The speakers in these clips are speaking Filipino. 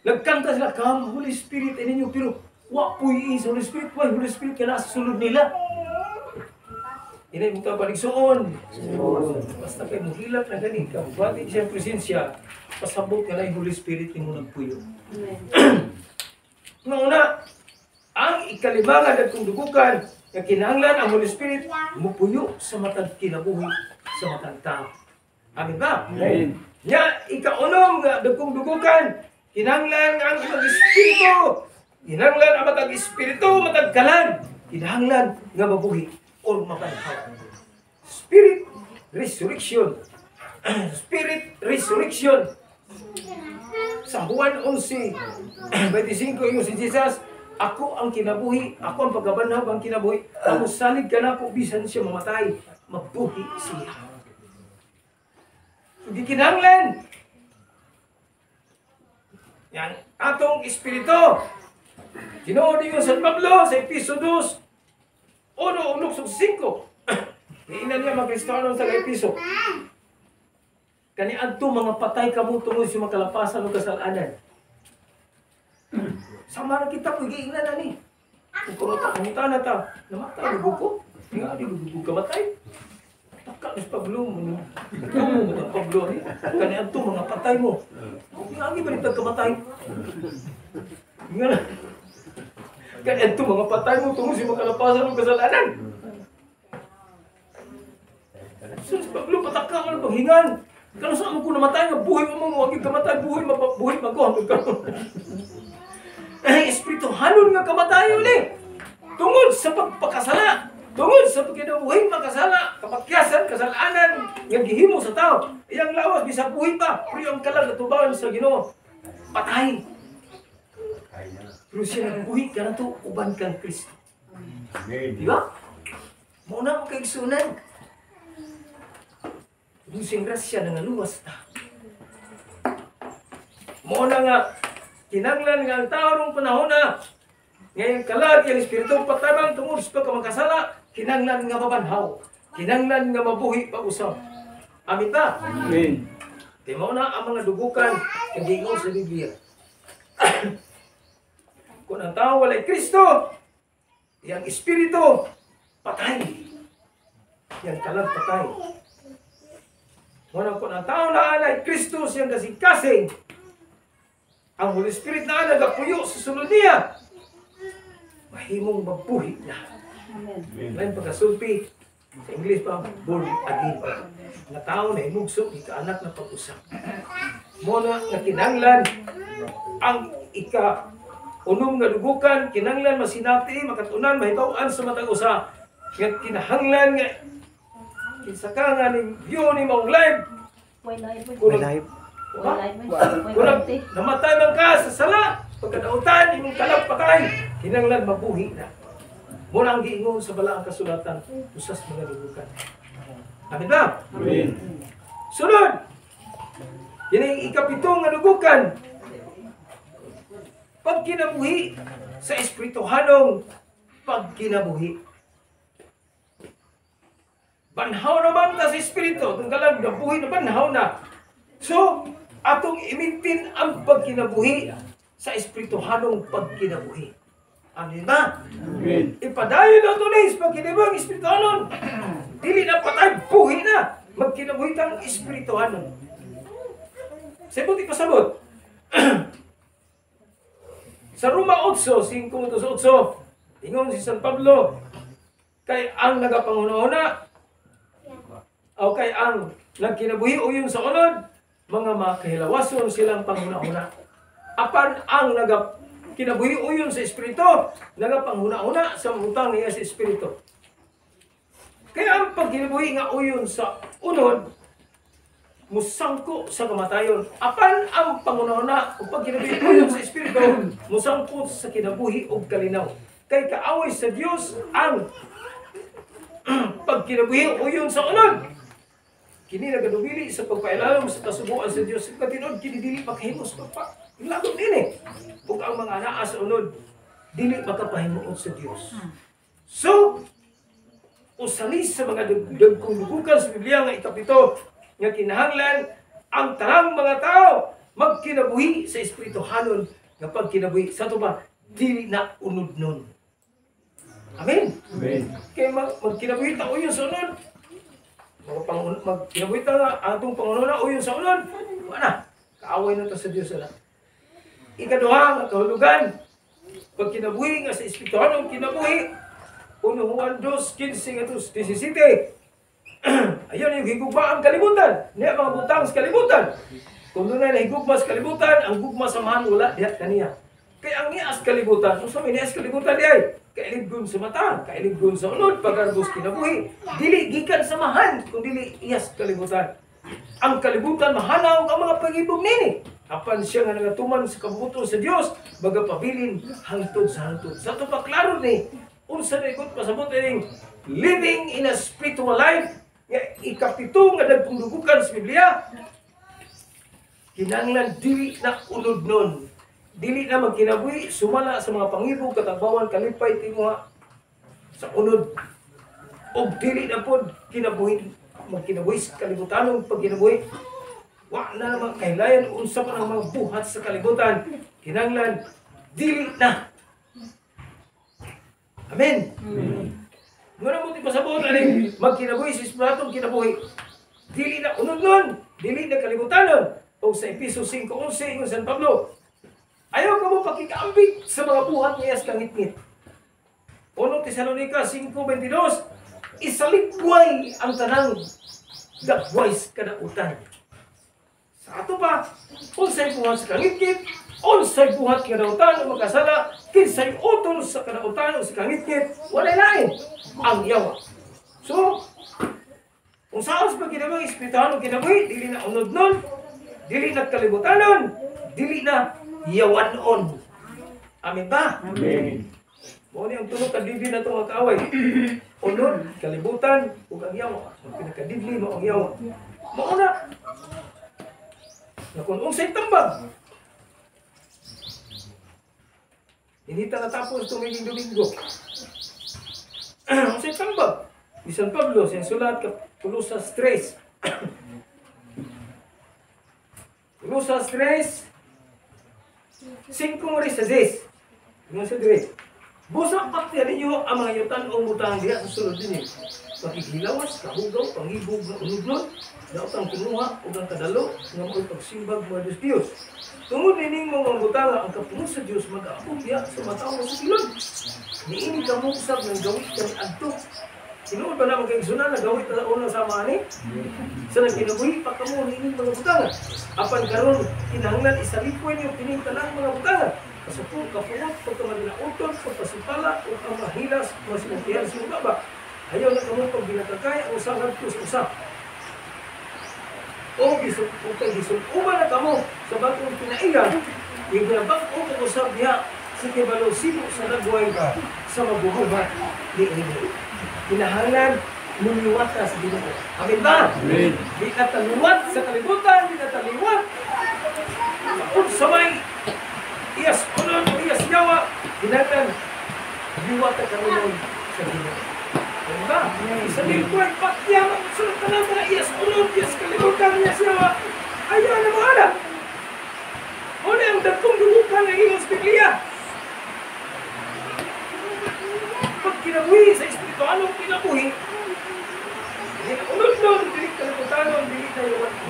Nagkanta sila, "Come, Holy Spirit," ninyo, pero wa puy is Holy Spirit, why Holy Spirit ka nasa sulod nila? Inay mo ka paligsoon. Basta kayo mohilak na gani ka, bati siyang presensya, pasabot ka na yung Holy Spirit yung nagpuyo. Una, ang ikalimangan at kung dugukan, na kinahanglan ang Holy Spirit, mupuyo sa matang kinabuhi, sa matang tao. Amin ba? Amen. Nya, ikaunong kung dugukan, kinahanglan ang imong espiritu, kinahanglan ang matang espiritu, matang kalan, kinahanglan nga mabuhi o mabanhaw. Spirit resurrection. Spirit resurrection. Sa Juan 11, 25, yung si Jesus, ako ang kinabuhi, ako ang pagkabanhaw ang kinabuhi. Ako salig ka na po, bisan siya mamatay, mabuhi siya. Hindi kinahanglan. Yan, atong espiritu. Ginoon niyo sa Pablo, sa Episo 2, 1:5. Iinan niya mga Kristiyano sa Episo. Kani adto mga patay kamo tungod sa makalapasan o kasalanan. Sama na kita po, giinan na ni. Kung kumita na ta, namatay, lugo ko. Nga, di lugo kamatay. Taka, mas Pablo mo. Ikaw mo mga Pablo ni. Kani adto mga patay mo. Nga, ba nito kamatay? Nga na. Kani adto mga patay mo tungod sa makalapasan o kasalanan. Sus, Pablo, pataka ka na paghingan. Kano saan mo ko namatay nga buhay mo mo, wag kamatay, buhay magkuhantod ka. Espiritu hanon nga kamatay uli. Tungod sa pagpakasala, tungod sa pagkinabuhay makasala, kapakyasan, kasalanan, nga gihimo sa tao. Iyang lawas, bisag buhay pa, pero ang kalang natubawan sa Ginoo, patay. Pero siya nagbuhay ka na to, uban kang Kristo. Di ba? Muna mo kay sunan. Dusing grasya na naluwas ta. Muna nga, kinanglan nga ang tao nung panahon na ngayon kalag yung espiritu patabang tungod sa pagkamakasala, kinanglan nga mabanhaw, kinanglan nga mabuhi pag-usap. Amin ba? Amen. Di mo na ang mga dugukan ang gingon sa Biblia. Kung ang tao walay Kristo, yung espiritu patay. Yung kalag patay. Muna kung ang tao na alay Kristo siyang kasing-kasing, ang Holy Spirit na nagapuyo sa sunod niya, mahimong mabuhi na. May pagkasulpi, sa English pa, born again. Na tao na imugso, ika-anak na pag-usap. Muna na kinanglan, ang ika-unom nga dugukan, kinanglan, masinati, makatunan, mahibawaan sa matang usa, nga kinahanglan nga, kisaka nga ni view ni mong live. May live. Kung May namatay man ka sa sala, pagkadautan, imong kalap patay, kinanglan mabuhi na. Muna ang giingon sa balaang kasulatan, usas mga dugukan. Amin ba? Amen. Sunod! Yan ang ikapitong nga dugukan. Pagkinabuhi sa espirituhanong pagkinabuhi. Banhaw naman ta sa espiritu, itong kalag na buhay na banhaw na. So, atong imitin ang pagkinabuhi sa espirituhanong pagkinabuhi. Amin ba? Amen. Ipadayon na ito na pagkinabuhi ang espirituhanon. Dili na patay, buhi na. Magkinabuhi tang espirituhanon. Sabot ipasabot. Sa Roma 8, 5:8, ingon si San Pablo, kay ang nagapanghuna-huna, o kay ang nagkinabuhi uyon sa unod, mga makahilawason silang panghuna-huna. Apan ang kinabuhi uyon sa espiritu, nagapanghuna-huna sa utang niya sa espiritu. Kaya ang pagkinabuhi nga uyon sa unod, musangko sa kamatayon. Apan ang panghuna-huna o pagkinabuhi uyon sa espiritu, musangko sa kinabuhi o kalinaw. Kay kaaway sa Dios ang pagkinabuhi uyon sa unod. Kini nagadubili sa pagpailalam sa kasubuan sa Dios. Katinod kini dili makahimo sa pagpa. Ilagom din ug ang mga anaa sa unod dili makapahimuot sa Dios. So, usali sa mga dagkong dugukan sa Biblia nga ikapito nga kinahanglan ang tanang mga tao magkinabuhi sa espirituhanon nga pagkinabuhi sa ito ba dili na unod nun. Amen. Amen. Kaya magkinabuhi ta uyon sa unod. Magkinabuhi ta nga atong Panginoon uyon sa unod. Wala. Kaaway na ta sa Dios na. Ikaduha nga kahulugan. Pagkinabuhi nga sa espirituhanon kinabuhi. 1 Juan 2:15 nga 17. Ayun yung higugma ang kalibutan. Niya mga butang sa kalibutan. Kung doon na higugma sa kalibutan, ang gugma sa mahan wala dihat kaniya. Kaya ang niya sa kalibutan, kung sa niya sa kalibutan di ay, kailigon sa mata, kailigon sa unod, pagkarbos kinabuhi. Dili gikan sa mahan, kung dili iyas kalibutan. Ang kalibutan mahanaw ang mga pag-ibog nini. Apan siya nga nagatuman sa kabuto sa Dios, baga pabilin hangtod sa hangtod. Sa ito pa klaro ni, unsa na ikot pasabot ning living in a spiritual life, nga ikapito nga nagpundugukan sa Biblia, kinanglan dili na unod nun. Dili na magkinabuhi, sumala sa mga pangibog, katagbawan, kalipay, tinguha sa unod. O dili na po kinabuhi, magkinabuhi sa kalibutanong pagkinabuhi. Wa na naman kailayan, unsa pa ng mga buhat sa kalibutan. Kinanglan, dili na. Amen. Muna mo ti pasabot, aling magkinabuhi sa espiritatong kinabuhi. Dili na unod nun, dili na kalibutanon. O sa Efesos 5:11, yung San Pablo, ayaw ka mo pakikaambit sa mga buhat niya sa kangit-ngit. 1 Tesalonica 5:22, isaligway ang tanang dagway sa kadautan. Sa ato pa, unsay buhat sa kangit-ngit, unsay buhat kadautan o makasala, kinsay utol sa kadautan o sa kangit-ngit, wala lain ang yawa. So, kung saan sa kinabuhi, espirituhan o kinabuhi, dili na unod nun, dili na kalibutanon, dili na yawanon. Amen ba? Amen. Mo ni ang tunog kadibli na itong kaaway. Unod, kalibutan, ug ang yawa. Ang pinakadibli mo ang yawa. Mauna, na kung unsay tambag, hindi ta natapos tumiging Domingo. Unsay tambag? Ni San Pablo, sa sulat Colosas 3. Colosas 3, 5:16. Yung sa dire. Busak paktiyan ninyo ang mga yutan o mutang diya sa sulod ninyo. Pakikilawas, kahugaw, panghibog na unuglon, daotang kinuha o ang kadalo, nga mo'y pagsimbag mga Diyos. Tungod nining mga mutala ang kapungo sa Diyos mag-aapog diya sa mataong sa silod. Niini ka mo usab ng gawit kang adto. Sinuod ba naman kayong sunan na gawit na unang sama ni? Sa nagkinabuhi pa ka mo nining mga butangan. Apan karon kinahanglan isalipoy niyo pinintalang mga butangan. Kasupong, kapungot, pagkamadinautol, pagpasipala, o ang mahilas, masinuntihan sa mga ba. Ayaw na kamo pag binatagay ang usang hagtos usap. O gisumpuman na kamo sa bagong pinaigan, yung ginabak o pag-usap niya, sige balo sino sa nagway ka sa mabuhubat ni Ino. Kinahanglan, lumiwat ka sa Ginoo. Amen ba? Amen. Di ka taluwat sa kalibutan, di ka taliwat. Sa may iyas unod, iyas yawa, kinahanglan, liwat ka karoon sa Ginoo. Amen ba? Sa lingkod, pakyaman, sunod ka lang mga iyas unod, iyas kalibutan, iyas yawa. Ayaw na mga anak. Muna ang dagkong dumukan ng iyong Biblia. Pag kinabuhi sa espiritualong kinabuhi, hindi na unod doon, hindi kalibutanon, hindi na yawan ko.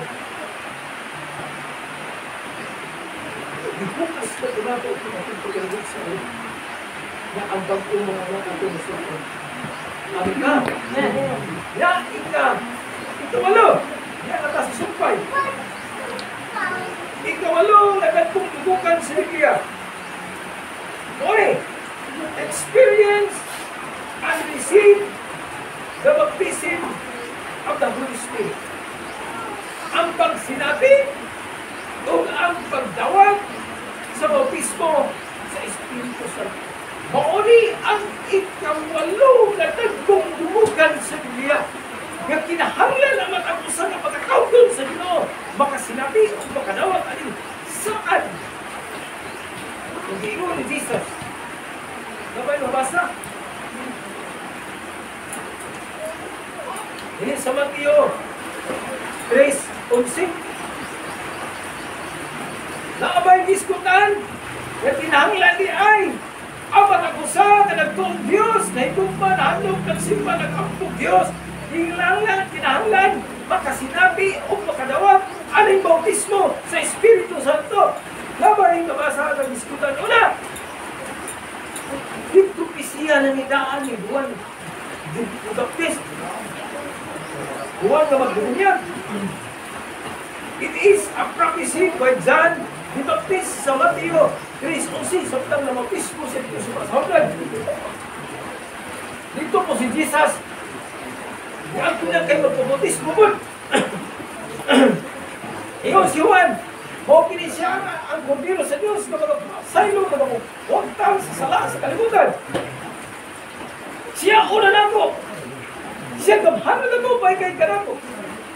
Dibukas na tumato at tumatong pag-alagod sa ulo na ang bagong mga anak natin na suko. Amin ka? Ya, ika. Ikawalo. Ya, nakasusumpay. Ikawalo, nagagpong tubukan sa Biblia. Okay. Experience and receive the baptism of the Holy Spirit. Ang pagsinabi o ang pagdawat sa bautismo sa Espiritu Santo. Mauni ang ikawalo na dagkong dumugan sa Biblia nga kinahanglan ang matapusan ng pagkakaudon sa Ginoo, makasinabi o makadawat alin saan. Ang giingon ni Jesus. Nabay mabasa? Ini sa Mateo 3:11. naabay diskutan, na tinahanglan di ay, apat ako sa kanagtong Diyos, na higugma na handog nagsimba nag-ampog Diyos, hinglanglan, tinahanglan, makasinabi o makadawat, aning bautismo sa Espiritu Santo. Labay kabasa ng diskutan. Una, dito pisiya na nidaan ni Juan the Baptist. Juan na magdunyag. It is a prophecy by John the Baptist sa Mateo 3:11 samtang na mabaptismo sa Diyos sa Saudan. Dito po si Jesus. Yan po niya kayo magpabautismo po. Ingon si Juan, o kinisya ang kordero sa Diyos na magpasaylo na magpuntang sa sala sa kalimutan. Siya una na ko. Siya gamhanan na ko, kay kanako.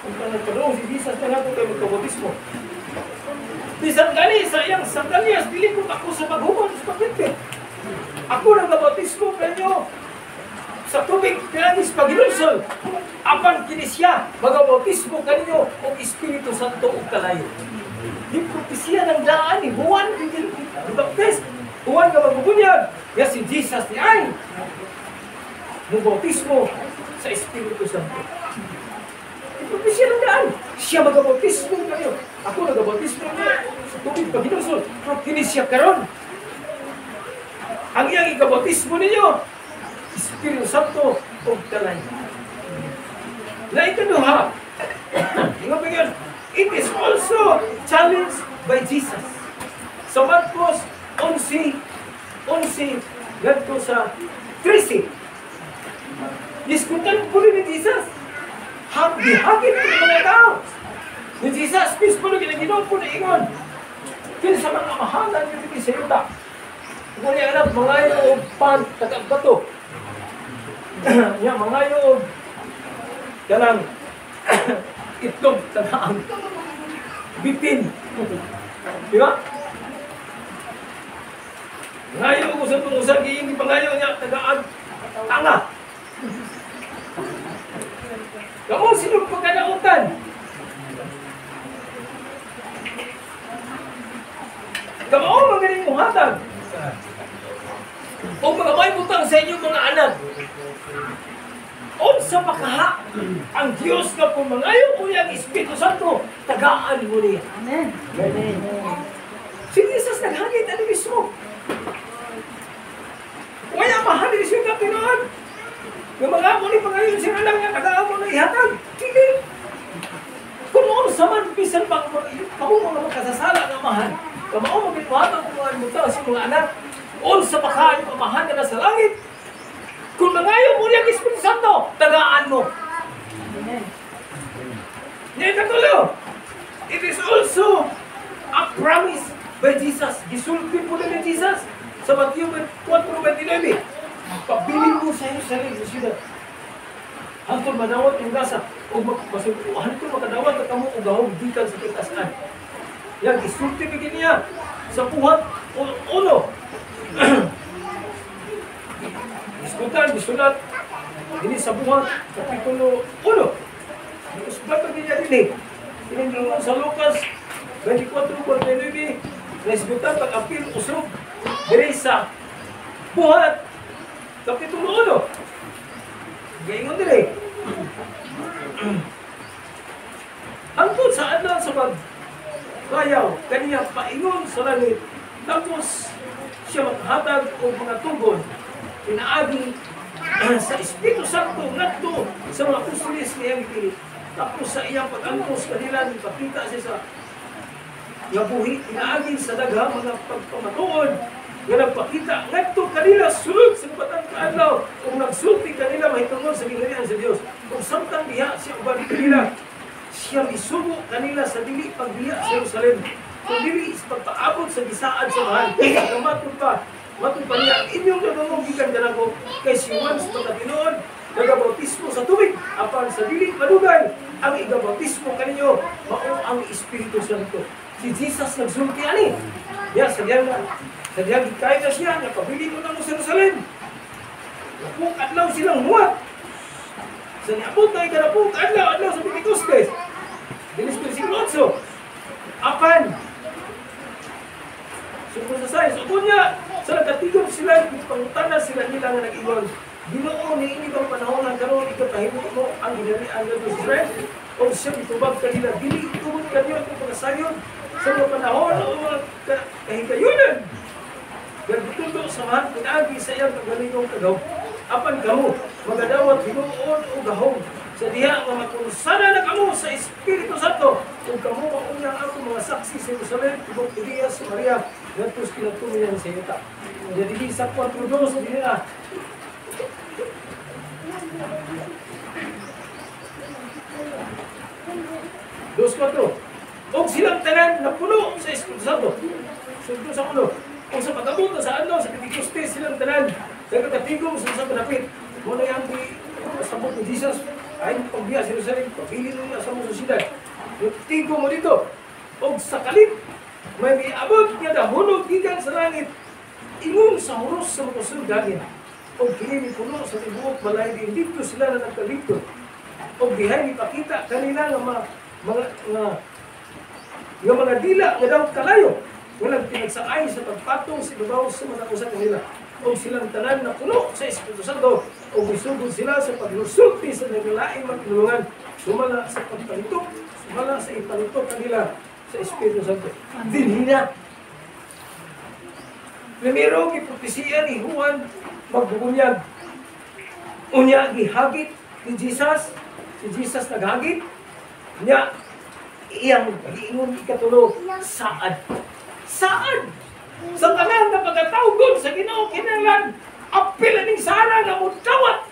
Kung nagpadong si Jesus na nato kayo magpabautismo. Bisan gani sa iyang sandalyas, dili ko ako sa maghuman sa pagkiti. Ako nagpabautismo kanyo sa tubig pinangis pagilulsol. Apan kinisya, magabautismo kanyo o Espiritu Santo o kalayo. Di propesya ng daan ni Juan the Baptist. Juan nga magbubunyag. Ya si Jesus ni ay magabautismo sa Espiritu Santo. Di propesya ng daan. Siya magabautismo kanyo. Ako nagabautismo kanyo sa tubig pagilulsol. Pero kinisya karon. Ang iyang ikabautismo ninyo, Espiritu Santo o kalayo. Na ikaduha, it is also challenged by Jesus. Sa Marcos 11, ganito sa 13. Diskutan po rin ni Jesus. Hagihagin po ng mga tao. Ni Jesus, mismo na ginaginaw po na ingon. Kaya sa mga amahanan yung hindi sa yuta. Kung niya anak, mga yung pan, tagagbato. Mga yung dalang itlog tanaang bitin. Di ba? Ngayon ko sa tungusag, hindi pa ngayon niya tagaan tanga. Kamu sinong pagkadautan? Kamu magaling mong hatag. O mga may butang sa inyong mga anak. O sa makaha, ang Diyos na pumangayo mo yung Espiritu Santo, tagaan mo niya. Amen. Amen. Si Jesus naghangit na mismo. Kaya mahal siya na Pinoon. Yung mga mo ni pangayon siya lang yung tagaan mo na ihatag. Hindi. Kung ano sa man, bisan pang kamu mga makasasala na mahal, kamao magpipatang kung ano mo sa mga anak, o sa makaha yung pamahan na sa langit, kung mangayo mo niyang Espiritu Santo, tagaan mo. Amen. Ngayon katulo, it is also a promise by Jesus. Gisulti po na ni Jesus sa Mateo 4:29. Pabili mo sa iyo sarili sa siyudad. Hantod madawat yung gasa. O hantod makadawat at kamo o gahog gikan sa kitasan. Yan, gisulti bigyan niya sa puhat uno. Diskutan, disulat, ini sa buhat, kapitulo 1. Disulat ang ganyan din eh. Tinignan sa Lucas 24:49, diskutan pag-apil usog, diri sa buhat, kapitulo 1. Gayon din eh. Hangtod sa adlaw sa paglayaw, kaniya paingon sa langit, tapos siya maghatag o mga tugon, inaagi sa Espiritu Santo ngadto sa mga apostoles niyang gipili. Tapos sa iyang pag-antos kanila ipakita siya sa gabuhi inaagi sa dagha mga pagpamatuod nga nagpakita ngadto kanila sulod sa batang kaadlaw kung nagsulti kanila mahitungod sa gingharian sa Dios. Kung samtang diha siya uban kanila, siya isugo kanila sa dili pagdiha sa Jerusalem. Kung dili sa pagpaabot sa gisaad sa mahal, matod pa niya, inyong nagawang gikan ka na ko kay si Juan sa pagkatinoon, nagabautismo sa tubig, apan sa dili madugay, ang igabautismo kaninyo, mao ang Espiritu Santo. Si Jesus nagsulti ani. Sa diyan gikay na siya, napabili mo na mo sa Jerusalem. Napuk adlaw silang muwat. Sa niabot na ikanapuk adlaw sa Pentecostes. Dinis versikulo 8. Apan Sugod sa size. Ugod niya, sa nagkatigom sila, pangutanan sila nila nga nag-iwan. Ginoo ni ini bang panahon ang karon ikapahimot mo ang ginarian ng Israel o siya itubag kanila dili itubag kanila kung pagkasayon sa mga panahon o mga kahigayunan gagitundo sa mahal pinagi sa iyang kagalingong kagaw apan kamo magadawat hinuon o gahong sa diha nga makunsana na kamo sa Espiritu Santo kung kamo maunyang ako mga saksi sa Jerusalem tubog Judea sa Maria ngadtos kinatuloyan sa iyota jadi sa 4:2 dinila 2:4. Og silang tanan na puno sa Espiritu Santo. Sugdo sa ulo. Kung sa pag-abot sa adlaw sa Pentecoste silang tanan nagkakatigom sa panapit. Mo na yang sabot ni Jesus ay pagbiya sa Jerusalem, pabili nila sa mga syudad. Tigom mo dito. Og sa kalit may miabot nga dahulog gikan sa langit. Ingon sa huros sa mga sundagin. O kini puno sa tibuok balay din dito sila na nagkalito. O dihay ipakita kanila nga mga dila nga daw kalayo nga nagpinagsakay sa pagpatong sa ibabaw sa mga usa kanila. O silang tanan na puno sa Espiritu Santo o misugod sila sa paglusulti sa naglaing magtulungan sumala sa pagpalitok, sumala sa ipalitok kanila sa Espiritu Santo. Dinhina. Primero, gipropesiya ni Juan magbubunyag. Unya, gihagit ni Jesus. Si Jesus naghagit. Unya, iyang giingon ikatulo, saad. Saad! Sa tanan na pagkatawgon sa Ginoo kinahanglan apil ning sara nga mutawat.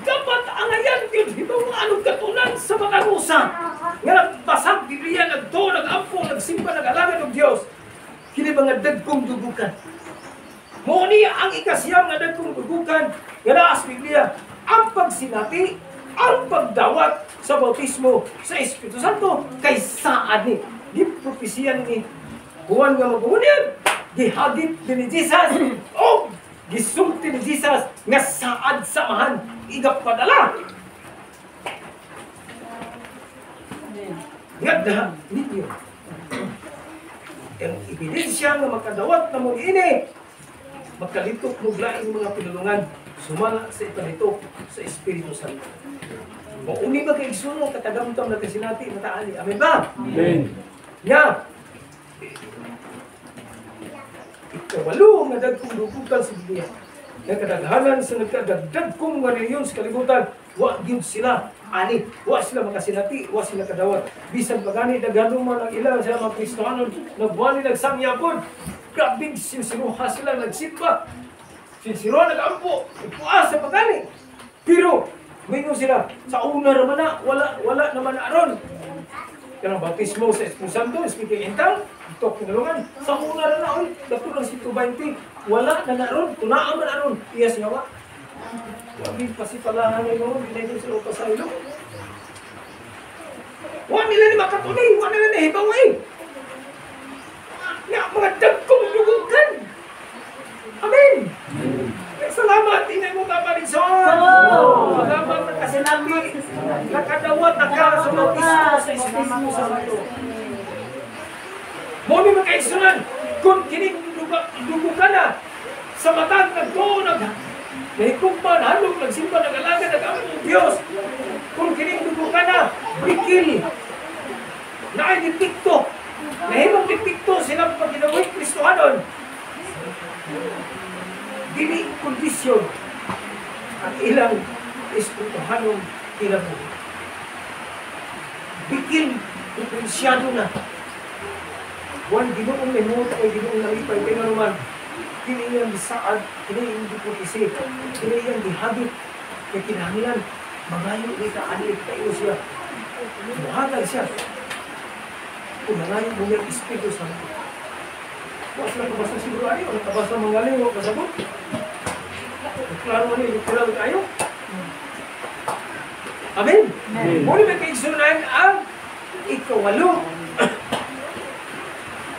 Dapat angayan gyud hibaw nga anong katunan sa mga rusa. Nga nagbasag Biblia nagtuo nagampo nagsimba nagalangad og Dios. Kini mga dagkong dugukan. Mo niya ang ikasiyam nga dagkong dugukan nga naa sa Biblia ang pagsinati, ang pagdawat sa bautismo sa Espiritu Santo kay saad ni gipropesiyan ni Juan nga mabunyag gihagit ni Jesus o gisulti ni Jesus nga saad samahan igap padala. Ngada ninyo ang ebidensya nga makadawat na mo ini magkalitok mo laing mga pinulungan sumala sa ipalitok sa Espiritu Santo. Kung uni ba kayo sunod katagamtam na kasinati mataali. Amen ba? Amen. Ya. Ikawalo nga dagkong dugutan sa Biblia. Nagkadaghanan sa nagkadagkong nga reliyon sa kalibutan, wa gyud sila ani, wa sila makasinati, wa sila kadawat. Bisan pagani daghanong man ang ilang sa mga Kristohanon, nagbuani nagsamyapon. Grabing sinsiruha sila nagsimba. Sinsiruha nagampo, ipuas sa pagani. Pero mingon sila sa una naman na wala naman na aron. Kanang bautismo sa Espiritu Santo, speaking in tongue, ito kinalungan. Sa una na oy, dato lang 120, wala na naron, tunaan man aron, iya siya wa. Wabing pasipalahan ay mo, binayos sa upa sa ilo. Wa nila ni makatunay, wa nila ni hibaway. Nga mga dagkong dugukan. Amen. Salamat, inay mo kaparinson. Salamat na kasi namin nakadawat na ka sa bautismo sa Espiritu Santo. Muni magkaisunan, kung kining dugo ka na sa matang nagtuo, nahigugman, halog, nagsimba, nag-alaga, nag-amang Diyos. Kung kining dugo ka na, bikil, na ay dipikto, nahimang dipikto silang pag-ginawin Kristohanon. Dili kondisyon ang ilang Espirituhanong kinabuhi. Bikil, diferensyado na. Buwan ginoong menuto ay ginoong nalipay, pero naman, kini iyang bisaad, kini iyang diputisi, kini iyang dihagit, kaya kinahanglan, magayo ni kaanib, kayo siya. Buhatag siya. Kung nangayon mo yung Espiritu Santo. Bukas lang kabasa siguro ay, o nakabasa mangaling o kasabot. Klaro mo niyo, literal kayo. Amen? Muna may kaigsunan ang ikawalo.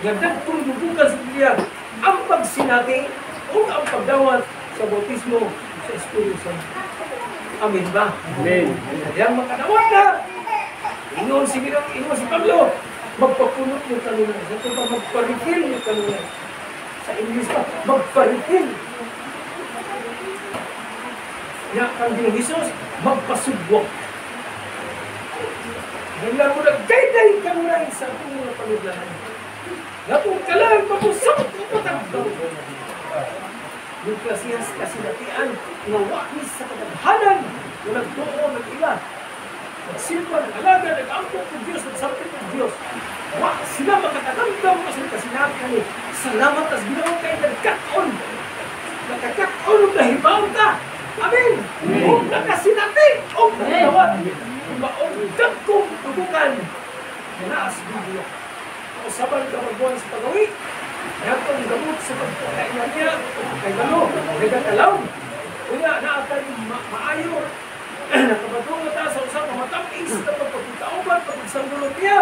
Gagdag kung dugukan sa Biblia ang pagsinati o ang pagdawat sa bautismo sa Espiritu Santo. Amen ba? Amen. Kaya makadawat na. Ingon si Pablo, magpapunot yung kanunay. Sa ito ba, magpa-refill yung kanunay. Sa English pa, magpa-refill. Nga ang Ginoong Hesus, magpasubok. Hanggang mo nag-guide kanunay sa atong mga panudlanan. Natong kalang mapusap ng patagdaw. Yung klasiyas kasinatian, nga wakis sa kadaghanan, na nagtuo, nag-ila. Nagsilpa, nag-alaga, nag-angkot ng Diyos, nagsampit ng Diyos. Wak sila makatagamdaw kasi kasinatian ni salamat as ginawa kayo nagkakon. Nagkakon ng nahibaw ka. Amen! Huwag nakasinati! Huwag nakatawad! Huwag dagkong tubukan. Naas Biblia. Usapan ka magbuhan sa pagawi. Nagkong gamot sa pagkakainan niya. Kay galo, nagkakalaw. Una, naatay maayo. Nakabatong na ta sa usap matapis na pagpagkauban, pagpagsandulog niya.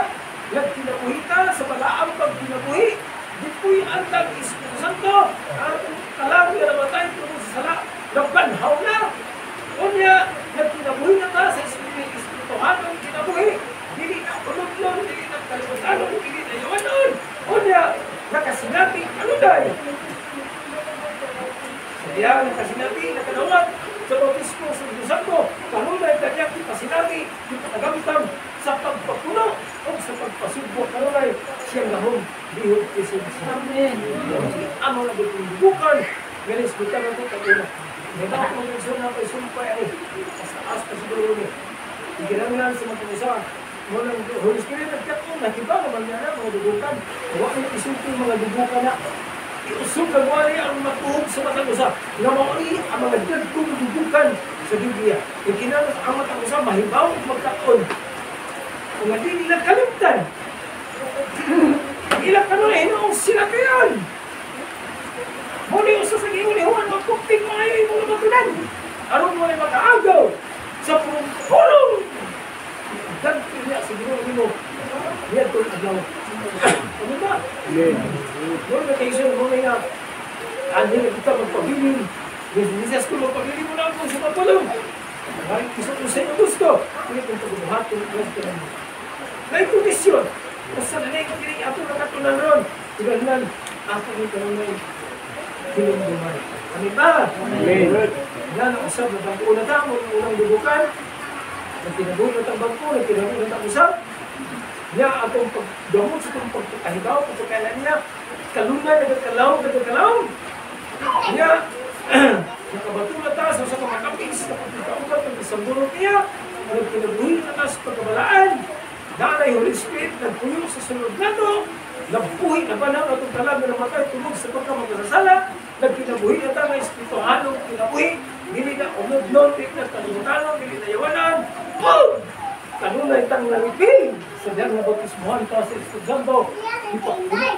Nagkinabuhita sa balaang pagkinabuhi. Di po'y antag Espiritu Santo. Ang kalang na namatay tungkol sa sala. Nagbanhaw na. Unya, nagkinabuhi na ta sa Espirituhanong kinabuhi. Dili na ulog-log, dili na kalimutanong, dili na yawanon. Unya, nakasinati, kanuday. Kaya nakasinati, nakadawat sa bautismo sa Espiritu Santo. Kanuday, kanyang ipasinabi, ipatagamtam sa pagpapuno o sa pagpasubok. Kanuday, siyang lahong bihog kisinsa. Amen. Ang mga bukan, galis bukan ang pagkakuna. May mga kong na paisumpay ay as pa siguro niya. Iginanglan sa mga isa. Muna ng Holy Spirit nagkakong nakiba naman niya na mga dubukan. Huwag niya isumpay mga dubukan na iusog ang wari ang matuhog sa matang usa. Nga mauli ang mga dagkong dubukan sa Biblia. Ikinang ang matang usa mahibaw at magkakon. Kung hindi nila kalimtan. Ilang kanunay, hinoong sila kayan. Muli usa sa giulihuan, magkupting mga yung mga batunan. Aron mo ay makaagaw sa pulong-pulong. Ganti niya sa ginoo mo. Yan ito agaw. Ano ba? Doon na kayo siya muna nga. Ano na kita magpabilin. Jesus ko magpabilin mo na ako sa papulong. Maraming gusto ko sa inyo gusto. Kaya kung pag-umahatong gusto na mo. May kondisyon. Basta na na yung kiring ato na katunan ron. Iganan, ako yung kanunay. Kiling buhay. Amin ba? Amen. Yan ang usap na bangko na tamo, unang dubukan. Nagtinabuhi na itang bangko, nagtinabuhi na itang usap. Yan atong pagdamot sa itong pagkakahibaw, pagkakailan niya. Kalunay, nagkakalaw. Yan, nakabato na ta sa usap na makapis, napagkakaugat, nagkasambulot niya. Nagtinabuhi na ta sa pagkabalaan. Nanay Holy Spirit, nagpuyo sa sunod na ito. Nabuhi na ba na itong talag na namatay tulog sa pagkamakasasala. Nagkinabuhi na tayo ng Espirituhanong kinabuhi. Dili na unod-non, dili na kalimutanong, dili na yawanan. Boom! Kanunay tang nalipin. Sa diyang nabatismuhan ka sa Espiritu Santo.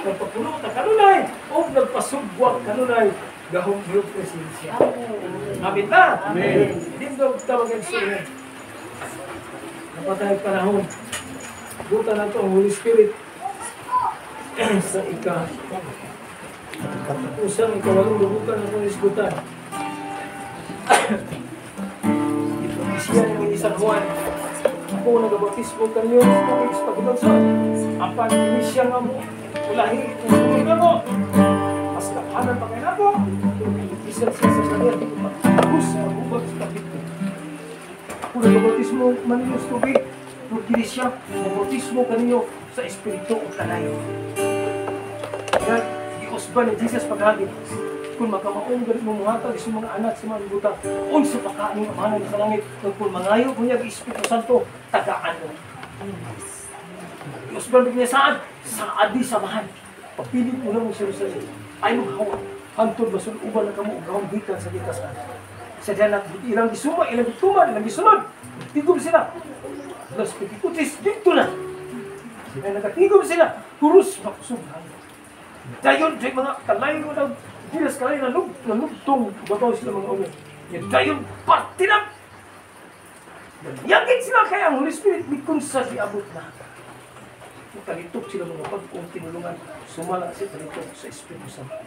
Nagpapuno na kanunay. O nagpasubwak kanunay. Gahong biyog presensya. Amin na? Amen. Hindi daw tawagan siya. Napatay panahon. Buta na ito ang Holy Spirit. Sa katapusan, ikawalong lubukan ng kong isbutan. Ito siya ng isang Juan. Ako nagabatismo kanyo sa pagkakilagson. Ang pag-inisya nga mo, ulahi itong sumunod na mo. Mas kapanan pa kayo na po. Isa siya sa kanya, pagkakos sa magubag sa kapito. Ako nagabatismo maninyo sa tubig. Mag-inisya, nagabatismo kanyo sa Espiritu o Kanay. Kaya, iusba ni Jesus paghagit. Kung makamaong galit mo muhatag sa mga anak sa mga buta, on sa pakain ng amanan sa langit, kung mangayo kung yung Espiritu Santo, tagaan mo. Iusba niya saan? Sa adi samahan. Papilit mo lang siya sa iyo. Ay maghawa. Hantod basun uban na kamo, gawang gikan sa gitasan. Sa diyan na ilang gisuma, ilang gituman, ilang gisunod. Tigom sila. Plus, pitikutis, dito na. Sila nakatigom sila. Kurus, makusubhan. Dayon, sa mga kalay mo na, dilas kalay na lugtong, babaw sila mga ulo. Dayon, patinap! Yagit sila kaya ang Holy Spirit, bikon sa diabot na. Kalitok sila mga pagkong tinulungan, sumala siya kalitok sa Espiritu Santo.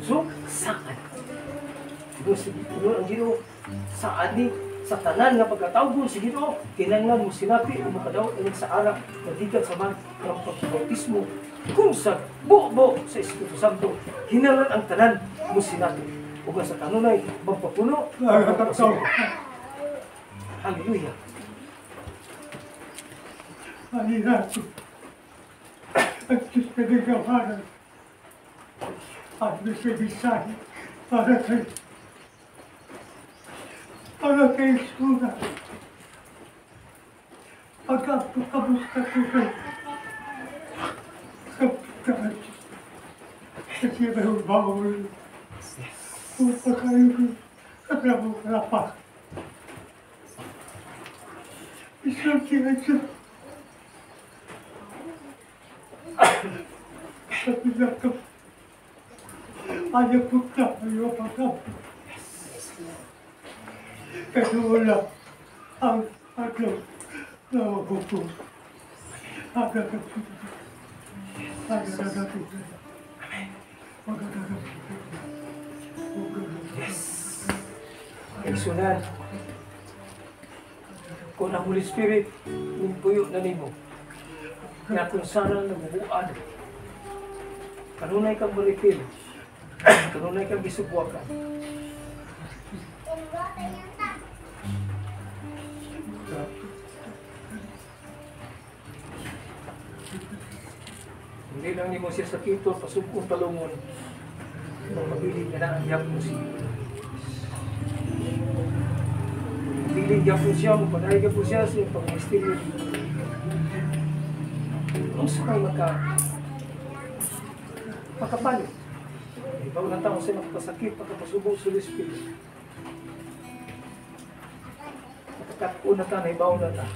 So, saan? Ang Ginoo, saan ni Sa tanan nga pagkatawgon si Ginoo, kinahanglan mo sinapi o makadaot ulit sa anak na gikan sa man ng pagbautismo kung sa buo sa Espiritu Santo. Hinanglan ang tanan mo sinapi ug sa kanunay magpapuno. Hallelujah. Alinato. At Diyos pinagawaran. At nasabisahin para kay Suna. Pagkabusta ko kay Kapitan. Kasi may bawal. Kung pagkayo alam mo rapat. Isang kinadya. Sabi na ka, ayaw ko na kayo pagkabu. Kasi wala ang ano na mabuko. Aga ka po. Aga ka na po. Aga ka na po. Yes. Kaigsunan. Kung ang Holy Spirit, yung puyo na nimo, nga kung sana nabubuan, kanunay kang maripil, kanunay kang gisugwakan. Hindi lang ni mo siya sakito, pasugkong talungon, nang mabiling na naangyak mo siya. Mabiling niya po siya, mapanay ka po siya sa pag-misтерyo. Kung saan makapalo. Ibaw na tao siya magpasakit, pagkapasubong sa Espiritu. Pagkakuna ta na ibaw na ta.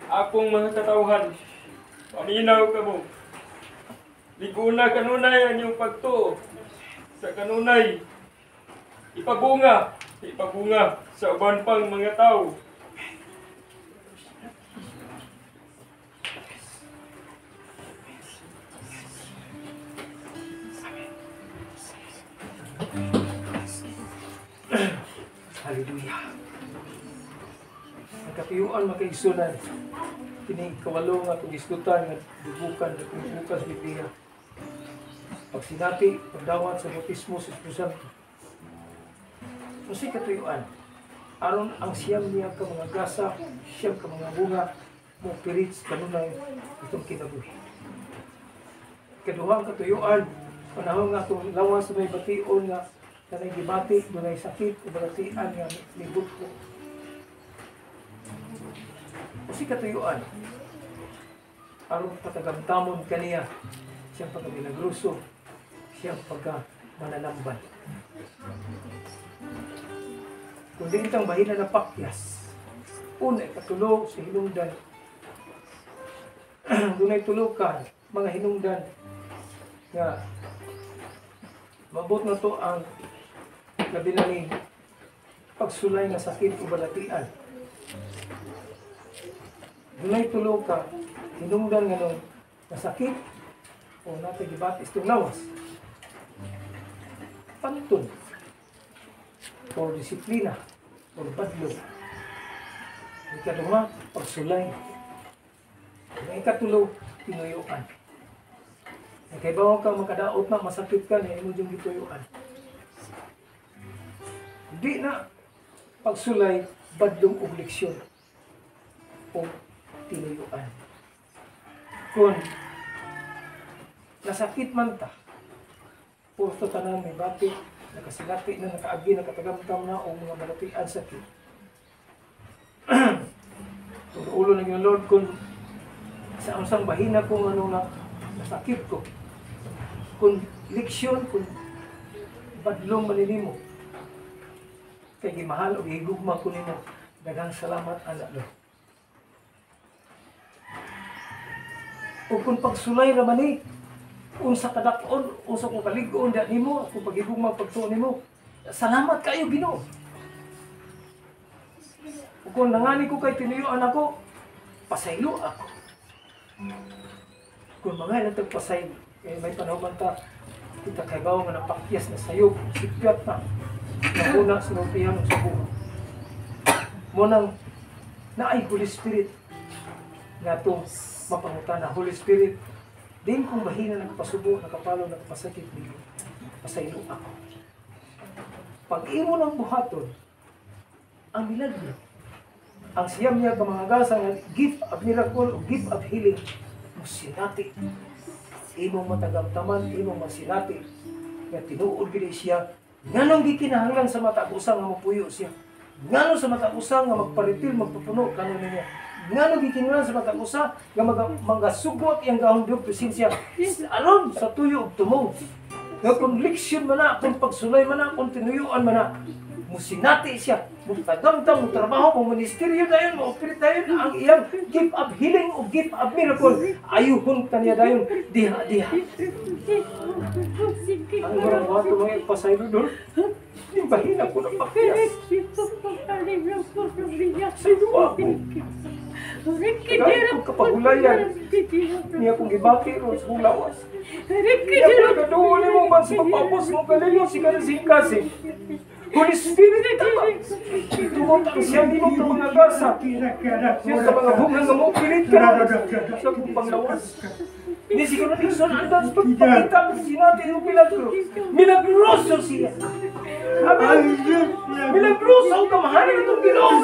Akong mga katauhan, paminaw ka mo. Liguna kanunay ang iyong pagtuo. Sa kanunay, ipabunga sa uban pang mga tao. Hallelujah. Nagkatiyuan makaigsunan. Kini kawalo nga kung iskutan nga dubukan at bukas Biblia. Pag sinapi, pagdawat sa bautismo sa Espiritu Santo. Kasi katuyuan, aron ang siyam niya ka mga gasa, siyam ka mga bunga, mo pirits kanunay itong kinabuhi. Kaduha ang katuyuan, panahon nga itong lawas may bation nga kanay gibati, dunay sakit, o balatian nga libot ko. Kasi katuyuan, aron patagamtamon kaniya, siyang pagkabilagruso, siyang pagkamananamban. Kung di itang bahina na pakyas, una, katulog sa hinungdan. Dunay tulukan, mga hinungdan, nga mabot na to ang kabilang pagsulay na sakit o balatian. Dunay tulukan, hinungdan nga nung nasakit o natin gibatis itong lawas. Pantun o disiplina o badlo. Ikaduha, pagsulay. Ang ikatulog, tinuyuan. Kaibaw ka makadaot na, masakit ka na imo yung gituyuan. Hindi na pagsulay, badlong og leksyon o tinuyuan. Kung nasakit man ta, pusto tanan may bati, nakasilati na, nakaagi, nakatagamtam na o mga balatian sakit. Kung ulo na yung Lord, kung sa amsang bahina kung ano na nasakit ko, kung leksyon, kung badlong maninimo, kay gimahal o gigugma ko nimo, daghang salamat anak Lord. O kung pagsulay raman ni, kung sa kadakon, o sa kung kaligoon da nimo, kung pagigugma pagtuon nimo, salamat kayo Ginoo. O kung nangani ko kay tinuyuan ako, pasaylo ako. Kung mga ilang tagpasay, may panahon man ta, kita kagaw nga napakyas na sayog, sikyat na, nakuna sinultihan sa buha. Munang naay Holy Spirit, nga itong mapangutan na Holy Spirit, din kung bahina nagpasubo, nakapalo, nagpasakit dito, pasaylo ako. Pag imo ng buhaton, ang milagro, ang siyam niya kamangagasa nga gift of miracle o gift of healing, musinati. Imong matagamtaman, imong masinati. Nga tinuod gini siya, nganong gikinahanglan sa mata-usang nga mapuyo siya. Ngano sa mata-usang nga magparitil, magpupuno, kanon niya. Ngano gikinahanglan sa mata-usang nga magasugot iyang gahong presensya. Aron sa tuyo ug tumong. Nga kung leksyon man na, kung pagsulay man na, kung tinuyuan man na, musinati siya, mutagamtam, mutrabaho, ministeryo dayon, ma-operate dayon, ang iyang gift of healing o gift of miracle, ayuhon kanya dayon, diha. Ang marang mga ito mga ipasaylo doon, yung bahina ko na pakyas. Sa iyo ako. Kaya kong kapagulayan, niya kong ibaki ron sa hulawas. Niya kong nagaduhuli mo ba sa mapapos mo kalayo si Kanasing-Kasing. Holy Spirit, tumot ang siya din mo mga gasa. Siya sa mga bunga nga mo, pilit ka sa kong panglawas. Hindi siguro Nixon andan pagpakita mo sinatin yung milagro. Milagroso siya. Milagroso ang kamahanan itong Ginoo.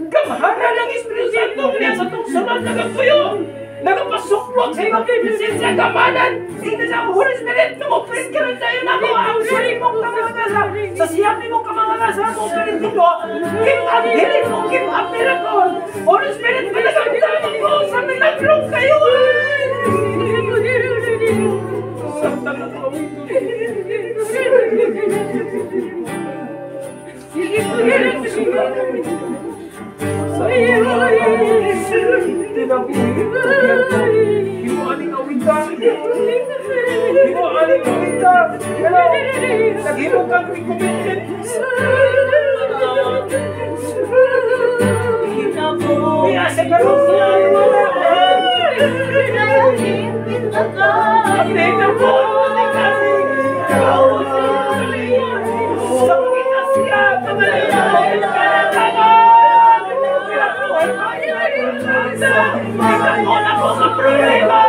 Kamahanan ng Espiritu Santo niya sa itong sunod na kapuyo. Nagpasuklot sa iyong presensya, kamanan. Hindi sa Holy Spirit, tumuprit ka rin tayo na ako. Ang suri mong kamangasa. Sa siyami mong kamangasa, ang pilit ko. Give up healing mo, give up miracle. Holy Spirit, pinagamitan mo sa milagrong kayo. Santa na kami. Naghimo kang recommitment. Iyasa ka rin siya. Update ang po. Sakit na siya. Pagalitan. Wala ko sa problema!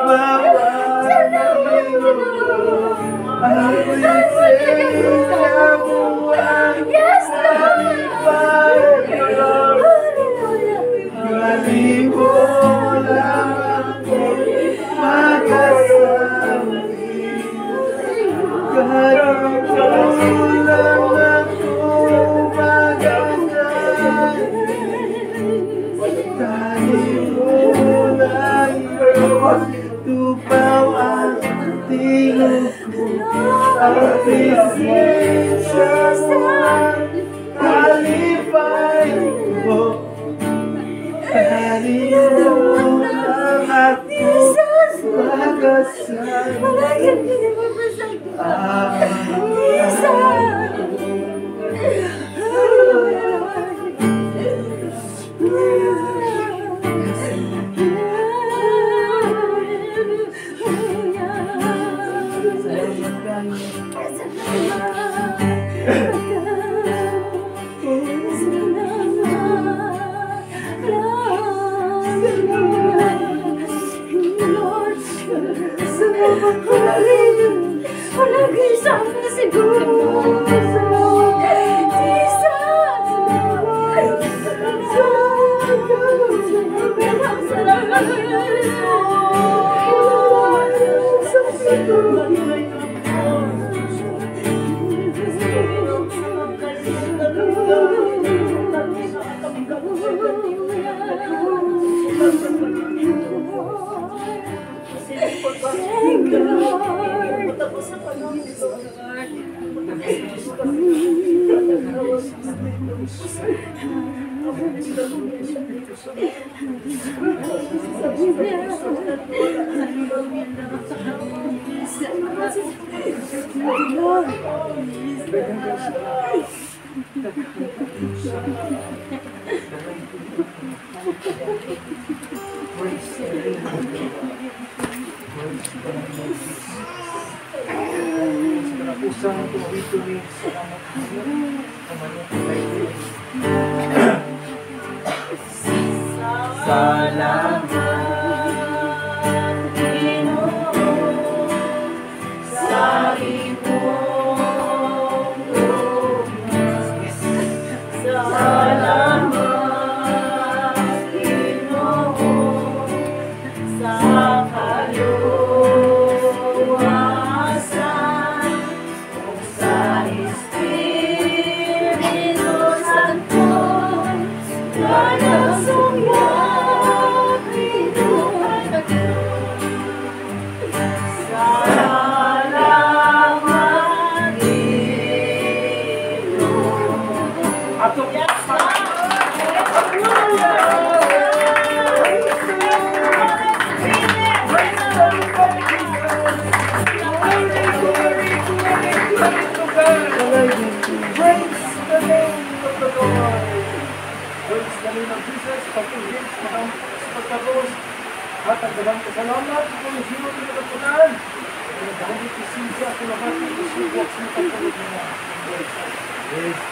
Wow. Kalimutan mo, tupaw ang tingog ko, ang presensya mo ang kalipay mo. Kalimutan ako,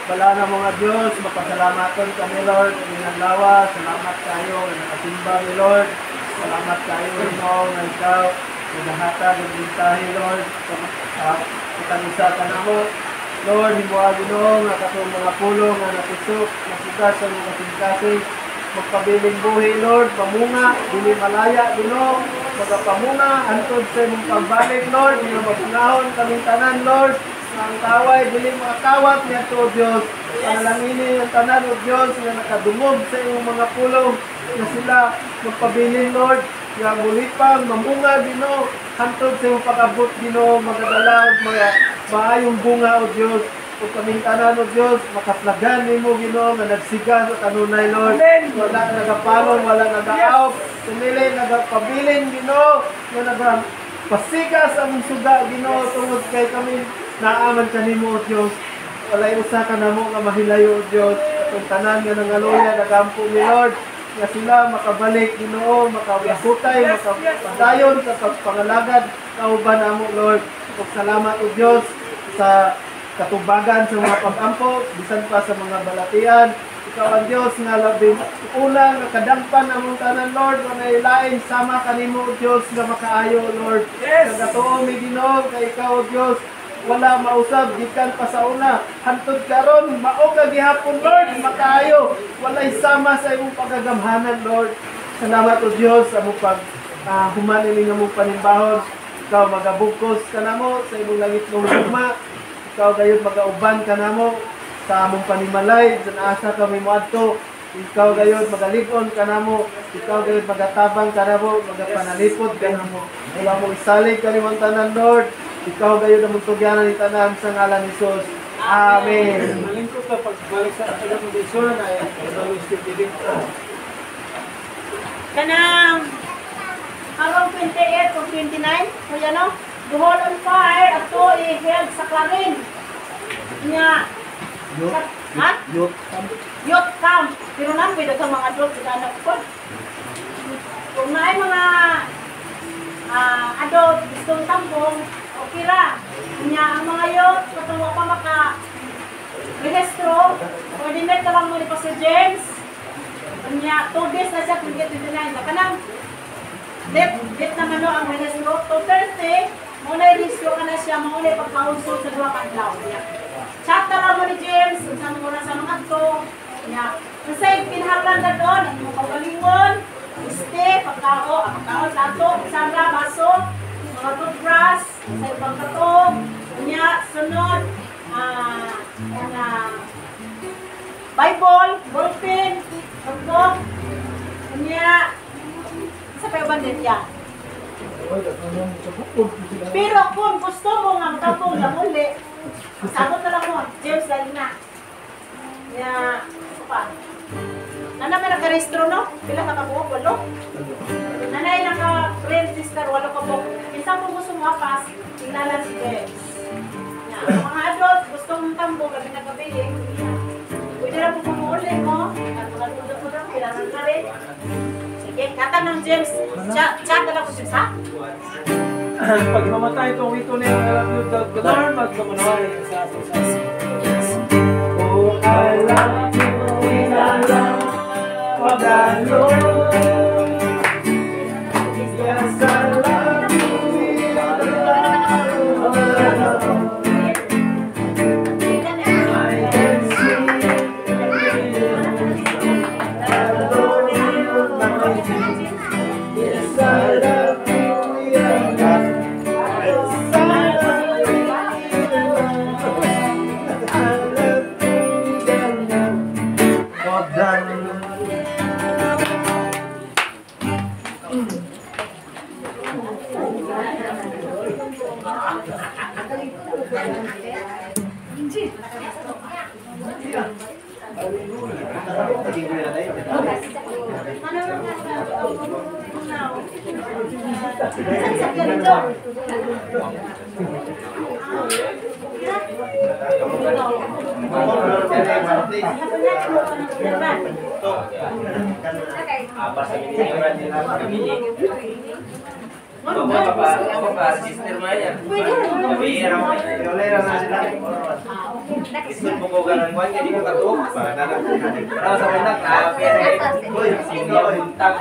Bala na mga Diyos, mapasalamatan kami Lord, inyong lawas, salamat kayo na nakasimba ni Lord, salamat kayo Ginoo na ikaw, nagahata ng bintahi Lord, katanisa ka na mo, Lord, himuha Ginoo nga katong mga pulong nga natusok, nasugas sa mga kasing-kasing, magpabiling buhi Lord, pamunga, dili malaya Ginoo, magapamunga, antod sa imong pagbalik Lord, nga mabungahon kaming tanan Lord, ang kaway, dili mga kawat niya to Diyos. Panalangini ang tanan o Diyos na nakadungog sa iyong mga pulong na sila magpabilin Lord. Nga mulipang, mamunga Ginoo, hantod sa iyong pag-abot Ginoo, magadala o mga maayong bunga o Diyos. O kaming tanan o Diyos, makaplagan ni mo Ginoo nga nagsiga sa kanunay Lord. Wala nagapalong, wala nagaawp, sunili nagapabilin Ginoo, nga nagapasiga sa among suga Ginoo tungod kay kami naaman ka nimo o Diyos. Walay usa ka namo nga mahilayo o Diyos. Katong tanan nga nangaluya nagampo ni Lord nga sila makabalik Ginoo, makabutay, makapadayon sa pagpangalagad kauban namo Lord. Ug salamat o Diyos sa katubagan sa mga pag-ampo bisan pa sa mga balatian. Ikaw ang Diyos nga labing una nga kadampan among tanan Lord, walay lain sama kanimo o Diyos nga makaayo Lord. Kagatuo mi Ginoo kay ikaw o Diyos, wala mausab gikan pa sa una hantod karon mao ka gihapon Lord makaayo, walay sama sa imong pagagamhanan Lord. Salamat o Dios sa imong pag human ini nga mong panimbahon. Ikaw magabukos ka namo sa imong langit ng lugma, ikaw gayud magauban ka namo sa among panimalay sa asa kami moadto ikaw gayud magalig-on kanamo, ikaw gayud magatabang kanamo, magapanalipod kanamo. Wala mo isalig kanimong tanan, Lord. Ikaw gayud ang tugyanan ni tanan sa ngalan ni Jesus. Amen. Malingkot ka pagbalik sa ating kondisyon ay ang stupidity. Kanang harong 28 o 29, kuya no? Duhol on fire at to i-held sa klarin. Nya. Ha? Youth camp. Pero na, pwede ka mga adult sa anak ko. Kung na ay mga adult, gustong tampong, okay ra. Nya, ang mga youth, kung pa maka-rehistro, coordinate ka lang muna pa sa James. Nya, 2 days na siya, 29. Kanang, date naman no ang rehistro. 2 Thursday, muna i-rehistro ka na siya, muna ipagkaunsol sa 2 kadlaw. Chat na lang mo ni James, sa mga sa mga to. Kasi pinahanglan na doon, ang mga pagalingon, pagkao sa ato, sandra, baso, mga toothbrush, sa ibang katong, sunod, Bible, ballpen, notebook, sa pagbandet yan. Pero kung gusto mo nga magkabong na muli, sabot na lang mo, James dahil na. Pa. Nana may naka-restro no? Pila ka kabuok, walo? Nanay naka-register, walo ka buok. Minsan kung gusto mo apas, tingnalan si James. Mga adult, gusto mong tambo, gabi na gabi eh. Pwede na po kumuuli mo. At mga po lang, kailangan ka rin. Sige, kata ng James. Chat na lang ko James, ha? Pag mamatay itong ito na yung alam nyo, the Lord magkamanaway sa ating sasi. Oh, I love you. Oh, God, Lord. Yes, I love you. I can see yes, I love you. Sister Maya. Isip mo ko ganang kwan, hindi ko katok. Para sa mga sino tag.